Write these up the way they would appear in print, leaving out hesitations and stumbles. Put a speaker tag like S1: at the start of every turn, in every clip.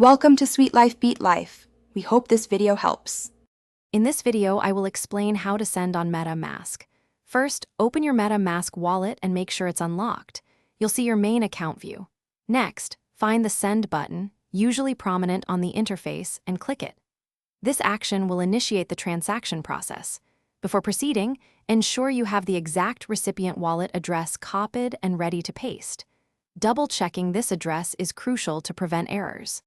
S1: Welcome to Sweet Life Beat Life. We hope this video helps.
S2: In this video, I will explain how to send on MetaMask. First, open your MetaMask wallet and make sure it's unlocked. You'll see your main account view. Next, find the Send button, usually prominent on the interface, and click it. This action will initiate the transaction process. Before proceeding, ensure you have the exact recipient wallet address copied and ready to paste. Double-checking this address is crucial to prevent errors.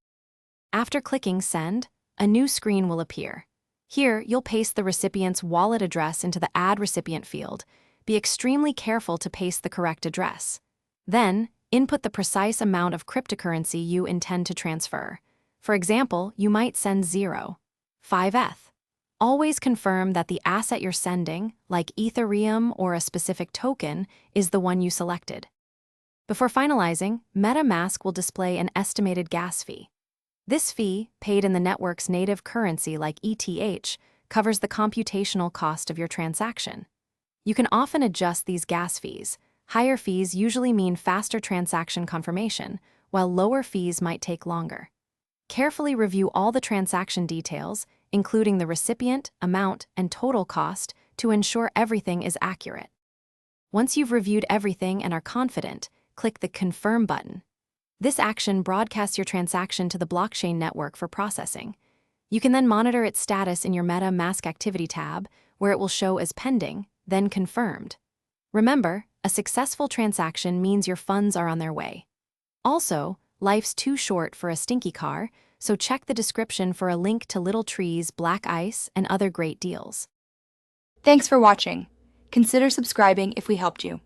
S2: After clicking Send, a new screen will appear. Here, you'll paste the recipient's wallet address into the Add Recipient field. Be extremely careful to paste the correct address. Then, input the precise amount of cryptocurrency you intend to transfer. For example, you might send 0.5 ETH. Always confirm that the asset you're sending, like Ethereum or a specific token, is the one you selected. Before finalizing, MetaMask will display an estimated gas fee. This fee, paid in the network's native currency like ETH, covers the computational cost of your transaction. You can often adjust these gas fees. Higher fees usually mean faster transaction confirmation, while lower fees might take longer. Carefully review all the transaction details, including the recipient, amount, and total cost, to ensure everything is accurate. Once you've reviewed everything and are confident, click the Confirm button. This action broadcasts your transaction to the blockchain network for processing. You can then monitor its status in your MetaMask Activity tab, where it will show as pending, then confirmed. Remember, a successful transaction means your funds are on their way. Also, life's too short for a stinky car, so check the description for a link to Little Tree's Black Ice and other great deals.
S1: Thanks for watching. Consider subscribing if we helped you.